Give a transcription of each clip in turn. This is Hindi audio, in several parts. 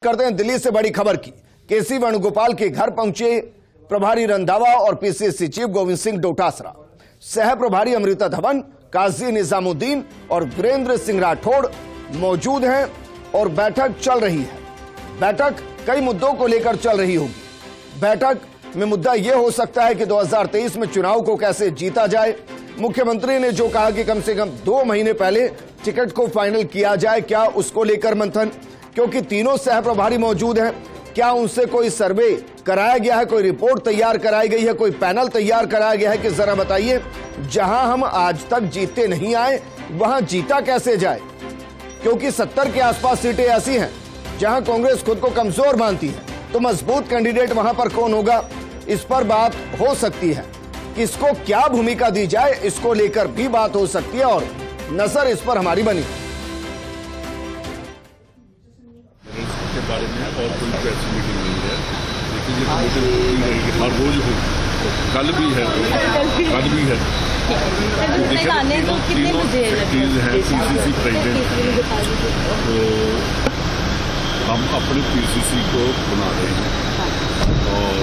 करते हैं दिल्ली से बड़ी खबर की। केसी वेणुगोपाल के घर पहुंचे प्रभारी रंधावा और पीसीसी चीफ गोविंद सिंह डोटासरा। सह प्रभारी अमृता धवन, काजी निजामुद्दीन और वीरेंद्र सिंह राठौड़ मौजूद हैं और बैठक चल रही है। बैठक कई मुद्दों को लेकर चल रही होगी। बैठक में मुद्दा यह हो सकता है कि 2023 में चुनाव को कैसे जीता जाए। मुख्यमंत्री ने जो कहा कि कम से कम 2 महीने पहले टिकट को फाइनल किया जाए, क्या उसको लेकर मंथन, क्योंकि तीनों सह प्रभारी मौजूद हैं, क्या उनसे कोई सर्वे कराया गया है, कोई रिपोर्ट तैयार कराई गई है, कोई पैनल तैयार कराया गया है कि जरा बताइए, जहां हम आज तक जीते नहीं आए वहां जीता कैसे जाए। क्योंकि 70 के आसपास सीटें ऐसी हैं जहां कांग्रेस खुद को कमजोर मानती है, तो मजबूत कैंडिडेट वहां पर कौन होगा, इस पर बात हो सकती है। किसको क्या भूमिका दी जाए, इसको लेकर भी बात हो सकती है और नजर इस पर हमारी बनी। के बारे में और कोई प्रेस मीटिंग नहीं है, लेकिन ये मीटिंग रहेगी, हर रोज होगी, कल भी है, कल भी है। तीनों सेक्रेटरीज हैं, पीसीसी प्रेसिडेंट, तो हम अपने पीसीसी को बुला रहे हैं और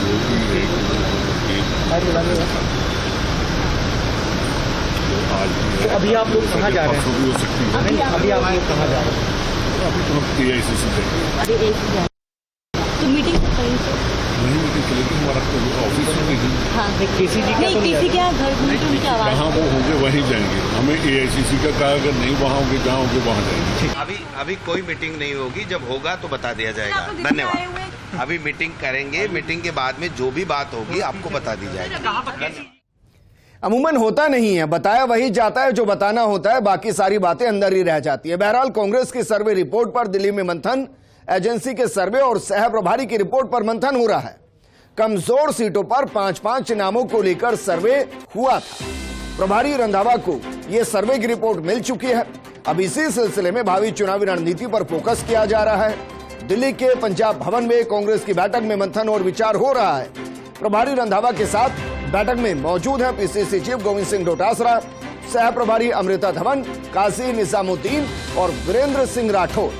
जो भी है तो आज अभी आप लोग कहाँ जा रहे हैं? भी हो सकती है। अभी आप लोग कहाँ जा रहे हैं? अभी तो हम AICC पे तो मीटिंग नहीं मीटिंग चलेगी, हमारा ऑफिस में नहीं। केसी जी क्या घर उनकी आवाज जहाँ वो होंगे वहीं जाएंगे। हमें AICC का कहा, अगर नहीं वहाँ होंगे, जहाँ होंगे वहाँ जाएंगे। अभी कोई मीटिंग नहीं होगी, जब होगा तो बता दिया जाएगा। धन्यवाद। अभी मीटिंग करेंगे, मीटिंग के बाद में जो भी बात होगी आपको बता दी जाएगी। अमूमन होता नहीं है, बताया वही जाता है जो बताना होता है, बाकी सारी बातें अंदर ही रह जाती है। बहरहाल कांग्रेस की सर्वे रिपोर्ट पर दिल्ली में मंथन, एजेंसी के सर्वे और सह प्रभारी की रिपोर्ट पर मंथन हो रहा है। कमजोर सीटों पर 5-5 नामों को लेकर सर्वे हुआ था। प्रभारी रंधावा को यह सर्वे की रिपोर्ट मिल चुकी है। अब इसी सिलसिले में भावी चुनावी रणनीति पर फोकस किया जा रहा है। दिल्ली के पंजाब भवन में कांग्रेस की बैठक में मंथन और विचार हो रहा है। प्रभारी रंधावा के साथ बैठक में मौजूद हैं पीसीसी चीफ गोविंद सिंह डोटासरा, सह प्रभारी अमृता धवन, काजी निजामुद्दीन और वीरेंद्र सिंह राठौड़।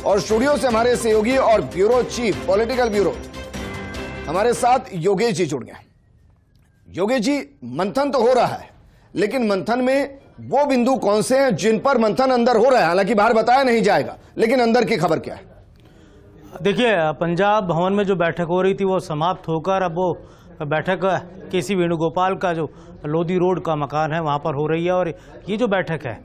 और स्टूडियो से हमारे सहयोगी और ब्यूरो चीफ पॉलिटिकल ब्यूरो हमारे साथ योगेश जी जुड़ गए। योगेश जी, मंथन तो हो रहा है, लेकिन मंथन में वो बिंदु कौन से हैं जिन पर मंथन अंदर हो रहा है? हालांकि बाहर बताया नहीं जाएगा, लेकिन अंदर की खबर क्या है? देखिए, पंजाब भवन में जो बैठक हो रही थी वो समाप्त होकर अब वो बैठक केसी वेणुगोपाल का जो लोधी रोड का मकान है वहाँ पर हो रही है। और ये जो बैठक है,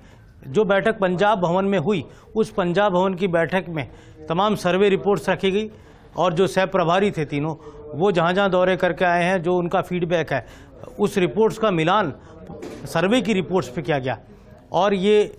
जो बैठक पंजाब भवन में हुई, उस पंजाब भवन की बैठक में तमाम सर्वे रिपोर्ट्स रखी गई और जो सह प्रभारी थे तीनों, वो जहाँ जहाँ दौरे करके आए हैं, जो उनका फीडबैक है, उस रिपोर्ट्स का मिलान सर्वे की रिपोर्ट्स पे किया गया। और ये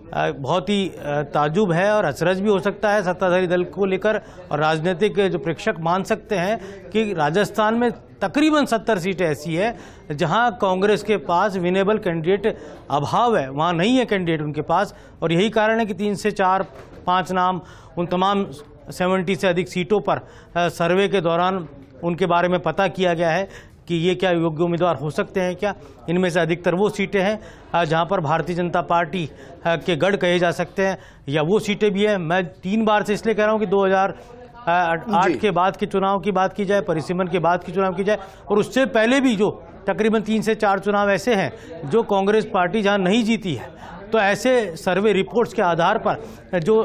बहुत ही ताजुब है और अचरज भी हो सकता है सत्ताधारी दल को लेकर, और राजनीतिक जो प्रेक्षक मान सकते हैं कि राजस्थान में तकरीबन 70 सीटें ऐसी है जहां कांग्रेस के पास विनेबल कैंडिडेट अभाव है, वहां नहीं है कैंडिडेट उनके पास। और यही कारण है कि 3 से 4-5 नाम उन तमाम 70 से अधिक सीटों पर सर्वे के दौरान उनके बारे में पता किया गया है कि ये क्या योग्य उम्मीदवार हो सकते हैं क्या। इनमें से अधिकतर वो सीटें हैं जहां पर भारतीय जनता पार्टी के गढ़ कहे जा सकते हैं, या वो सीटें भी हैं। मैं 3 बार से इसलिए कह रहा हूं कि 2008 के बाद के चुनाव की बात की जाए, परिसीमन के बाद की चुनाव की जाए, और उससे पहले भी जो तकरीबन 3 से 4 चुनाव ऐसे हैं जो कांग्रेस पार्टी जहां नहीं जीती है। तो ऐसे सर्वे रिपोर्ट्स के आधार पर जो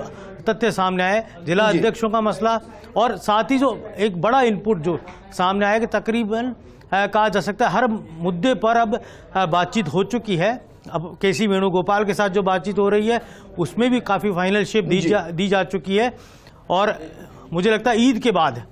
तथ्य सामने आए, जिला अध्यक्षों का मसला, और साथ ही जो एक बड़ा इनपुट जो सामने आया कि तकरीबन कहा जा सकता है हर मुद्दे पर अब बातचीत हो चुकी है। अब केसी वेणुगोपाल के साथ जो बातचीत हो रही है उसमें भी काफ़ी फाइनल शेप दी जा चुकी है। और मुझे लगता है ईद के बाद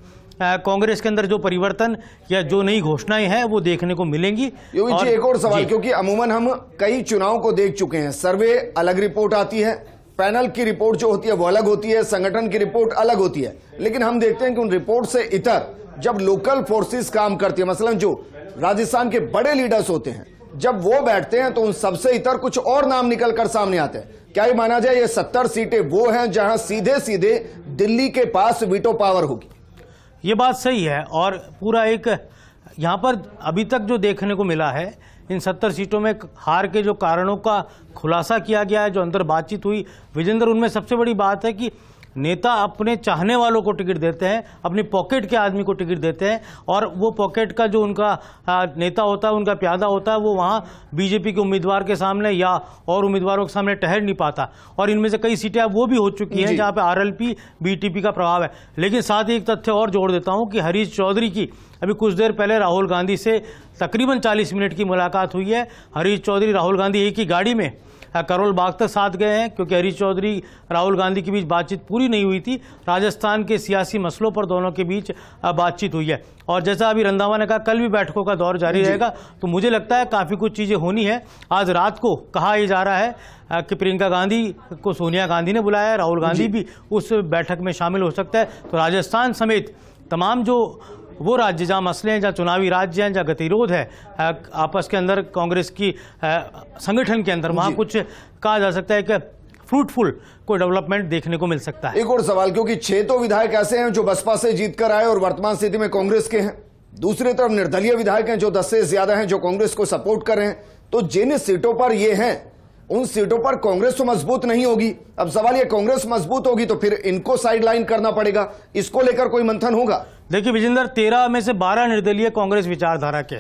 कांग्रेस के अंदर जो परिवर्तन या जो नई घोषणाएं हैं वो देखने को मिलेंगी। योगी जी, एक और सवाल, क्योंकि अमूमन हम कई चुनाव को देख चुके हैं, सर्वे अलग रिपोर्ट आती है, पैनल की रिपोर्ट जो होती है वो अलग होती है, संगठन की रिपोर्ट अलग होती है, लेकिन हम देखते हैं कि उन रिपोर्ट से इतर जब लोकल फोर्सेस काम करती है, मसलन जो राजस्थान के बड़े लीडर्स होते हैं, जब वो बैठते हैं तो उन सबसे इतर कुछ और नाम निकल कर सामने आते हैं। क्या ये माना जाए ये 70 सीटें वो हैं जहां सीधे सीधे दिल्ली के पास वीटो पावर होगी? ये बात सही है। और पूरा एक यहाँ पर अभी तक जो देखने को मिला है, इन 70 सीटों में हार के जो कारणों का खुलासा किया गया है, जो अंदर बातचीत हुई विजेंद्र, उनमें सबसे बड़ी बात है कि नेता अपने चाहने वालों को टिकट देते हैं, अपनी पॉकेट के आदमी को टिकट देते हैं, और वो पॉकेट का जो उनका नेता होता है, उनका प्यादा होता है, वो वहाँ बीजेपी के उम्मीदवार के सामने या और उम्मीदवारों के सामने ठहर नहीं पाता। और इनमें से कई सीटें अब वो भी हो चुकी हैं जहाँ पे आरएलपी बीटीपी का प्रभाव है। लेकिन साथ ही एक तथ्य और जोड़ देता हूँ कि हरीश चौधरी की अभी कुछ देर पहले राहुल गांधी से तकरीबन 40 मिनट की मुलाकात हुई है। हरीश चौधरी राहुल गांधी एक ही गाड़ी में करोल बाग तक साथ गए हैं, क्योंकि हरीश चौधरी राहुल गांधी के बीच बातचीत पूरी नहीं हुई थी। राजस्थान के सियासी मसलों पर दोनों के बीच बातचीत हुई है। और जैसा अभी रंधावा ने कहा, कल भी बैठकों का दौर जारी रहेगा, तो मुझे लगता है काफ़ी कुछ चीज़ें होनी है। आज रात को कहा यह जा रहा है कि प्रियंका गांधी को सोनिया गांधी ने बुलाया है, राहुल गांधी भी उस बैठक में शामिल हो सकता है। तो राजस्थान समेत तमाम जो वो राज्य जहाँ मसले हैं, जहाँ चुनावी राज्य हैं, जहाँ गतिरोध है आपस के अंदर कांग्रेस की संगठन के अंदर, वहाँ कुछ कहा जा सकता है कि फ्रूटफुल कोई डेवलपमेंट देखने को मिल सकता है। एक और सवाल, क्योंकि 6 तो विधायक ऐसे हैं जो बसपा से जीत कर आए और वर्तमान स्थिति में कांग्रेस के हैं, दूसरी तरफ निर्दलीय विधायक हैं जो 10 से ज्यादा हैं जो कांग्रेस को सपोर्ट कर रहे हैं। तो जिन सीटों पर ये हैं उन सीटों पर कांग्रेस तो मजबूत नहीं होगी। अब सवाल ये, कांग्रेस मजबूत होगी तो फिर इनको साइडलाइन करना पड़ेगा, इसको लेकर कोई मंथन होगा? देखिए विजेंद्र, 13 में से 12 निर्दलीय कांग्रेस विचारधारा के,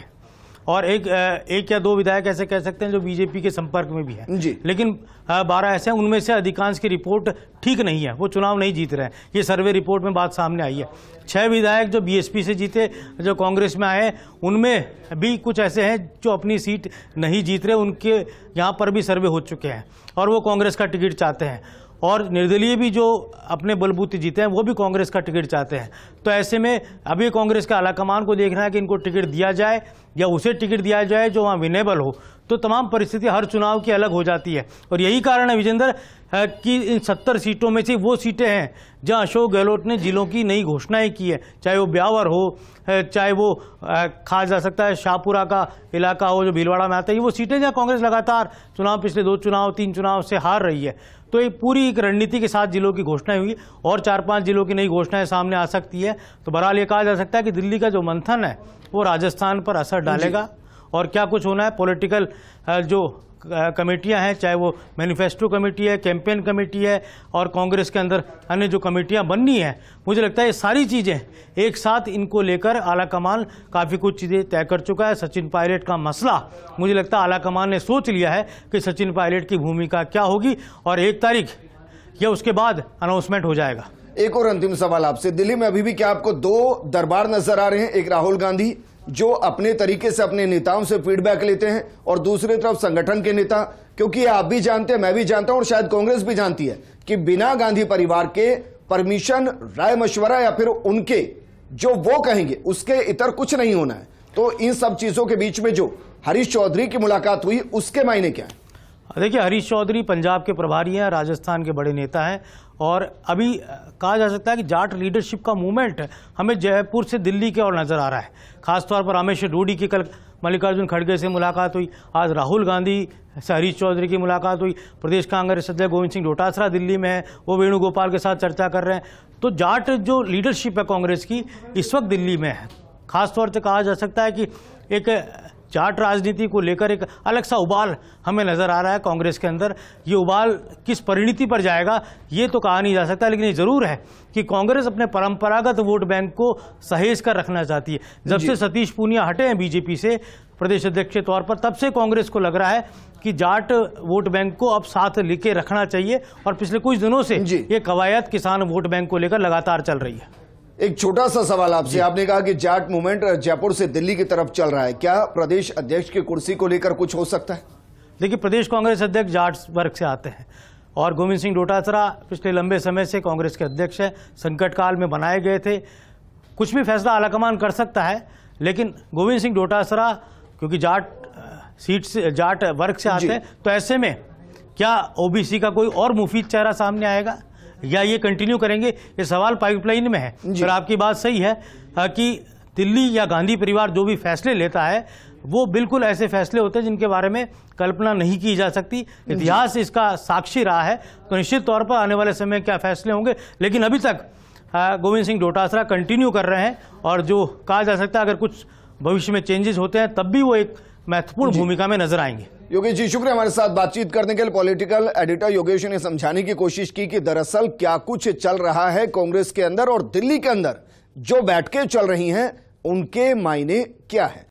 और एक या दो विधायक ऐसे कह सकते हैं जो बीजेपी के संपर्क में भी हैं जी। लेकिन 12 ऐसे हैं, उनमें से अधिकांश की रिपोर्ट ठीक नहीं है, वो चुनाव नहीं जीत रहे हैं। ये सर्वे रिपोर्ट में बात सामने आई है। 6 विधायक जो बीएसपी से जीते, जो कांग्रेस में आए, उनमें भी कुछ ऐसे हैं जो अपनी सीट नहीं जीत रहे, उनके यहाँ पर भी सर्वे हो चुके हैं और वो कांग्रेस का टिकट चाहते हैं। और निर्दलीय भी जो अपने बलबूते जीते हैं वो भी कांग्रेस का टिकट चाहते हैं। तो ऐसे में अभी कांग्रेस के आलाकमान को देखना है कि इनको टिकट दिया जाए या उसे टिकट दिया जाए जो वहाँ विनेबल हो। तो तमाम परिस्थिति हर चुनाव की अलग हो जाती है, और यही कारण है विजेंद्र कि इन 70 सीटों में से वो सीटें हैं जहां अशोक गहलोत ने जिलों की नई घोषणाएं की है, चाहे वो ब्यावर हो, चाहे वो कहा जा सकता है शाहपुरा का इलाका हो जो भीलवाड़ा में आता है। ये वो सीटें जहां कांग्रेस लगातार चुनाव, पिछले 2 चुनाव 3 चुनाव से हार रही है। तो ये पूरी एक रणनीति के साथ जिलों की घोषणाएं हुई और 4-5 जिलों की नई घोषणाएं सामने आ सकती है। तो बहरहाल ये कहा जा सकता है कि दिल्ली का जो मंथन है वो राजस्थान पर असर डालेगा, और क्या कुछ होना है, पॉलिटिकल जो कमेटियां हैं, चाहे वो मैनिफेस्टो कमेटी है, कैंपेन कमेटी है, और कांग्रेस के अंदर अन्य जो कमेटियां बननी है, मुझे लगता है ये सारी चीज़ें एक साथ इनको लेकर आलाकमान काफ़ी कुछ चीज़ें तय कर चुका है। सचिन पायलट का मसला, मुझे लगता है आलाकमान ने सोच लिया है कि सचिन पायलट की भूमिका क्या होगी, और 1 तारीख या उसके बाद अनाउंसमेंट हो जाएगा। एक और अंतिम सवाल आपसे, दिल्ली में अभी भी क्या आपको 2 दरबार नजर आ रहे हैं? एक राहुल गांधी जो अपने तरीके से अपने नेताओं से फीडबैक लेते हैं, और दूसरी तरफ संगठन के नेता, क्योंकि आप भी जानते हैं, मैं भी जानता हूं और शायद कांग्रेस भी जानती है कि बिना गांधी परिवार के परमिशन, राय मशवरा या फिर उनके जो वो कहेंगे उसके इतर कुछ नहीं होना है। तो इन सब चीजों के बीच में जो हरीश चौधरी की मुलाकात हुई, उसके मायने क्या है? देखिए, हरीश चौधरी पंजाब के प्रभारी हैं, राजस्थान के बड़े नेता हैं, और अभी कहा जा सकता है कि जाट लीडरशिप का मूवमेंट हमें जयपुर से दिल्ली की ओर नजर आ रहा है। खासतौर पर रामेश्वर डूडी की कल मल्लिकार्जुन खड़गे से मुलाकात हुई, आज राहुल गांधी से हरीश चौधरी की मुलाकात हुई, प्रदेश कांग्रेस अध्यक्ष गोविंद सिंह डोटासरा दिल्ली में है, वो वेणुगोपाल के साथ चर्चा कर रहे हैं। तो जाट जो लीडरशिप है कांग्रेस की इस वक्त दिल्ली में है। खासतौर से कहा जा सकता है कि एक जाट राजनीति को लेकर एक अलग सा उबाल हमें नजर आ रहा है कांग्रेस के अंदर। ये उबाल किस परिणति पर जाएगा ये तो कहा नहीं जा सकता, लेकिन ये जरूर है कि कांग्रेस अपने परंपरागत वोट बैंक को सहेज कर रखना चाहती है। जब से सतीश पूनिया हटे हैं बीजेपी से प्रदेश अध्यक्ष के तौर पर, तब से कांग्रेस को लग रहा है कि जाट वोट बैंक को अब साथ लेके रखना चाहिए, और पिछले कुछ दिनों से ये कवायद किसान वोट बैंक को लेकर लगातार चल रही है। एक छोटा सा सवाल आपसे, आपने कहा कि जाट मूवमेंट जयपुर से दिल्ली की तरफ चल रहा है, क्या प्रदेश अध्यक्ष की कुर्सी को लेकर कुछ हो सकता है? देखिए, प्रदेश कांग्रेस अध्यक्ष जाट वर्ग से आते हैं, और गोविंद सिंह डोटासरा पिछले लंबे समय से कांग्रेस के अध्यक्ष हैं, संकट काल में बनाए गए थे। कुछ भी फैसला आलाकमान कर सकता है, लेकिन गोविंद सिंह डोटासरा क्योंकि जाट सीट से, जाट वर्ग से आते हैं, तो ऐसे में क्या ओबीसी का कोई और मुफीद चेहरा सामने आएगा या ये कंटिन्यू करेंगे? ये सवाल पाइपलाइन में है। फिर आपकी बात सही है कि दिल्ली या गांधी परिवार जो भी फैसले लेता है वो बिल्कुल ऐसे फैसले होते हैं जिनके बारे में कल्पना नहीं की जा सकती। इतिहास इसका साक्षी रहा है। तो निश्चित तौर पर आने वाले समय क्या फैसले होंगे, लेकिन अभी तक गोविंद सिंह डोटासरा कंटिन्यू कर रहे हैं, और जो कहा जा सकता है अगर कुछ भविष्य में चेंजेस होते हैं तब भी वो एक महत्वपूर्ण भूमिका में नजर आएंगे। योगेश जी शुक्रिया हमारे साथ बातचीत करने के लिए। पॉलिटिकल एडिटर योगेश ने समझाने की कोशिश की कि दरअसल क्या कुछ चल रहा है कांग्रेस के अंदर और दिल्ली के अंदर जो बैठकें चल रही हैं उनके मायने क्या है।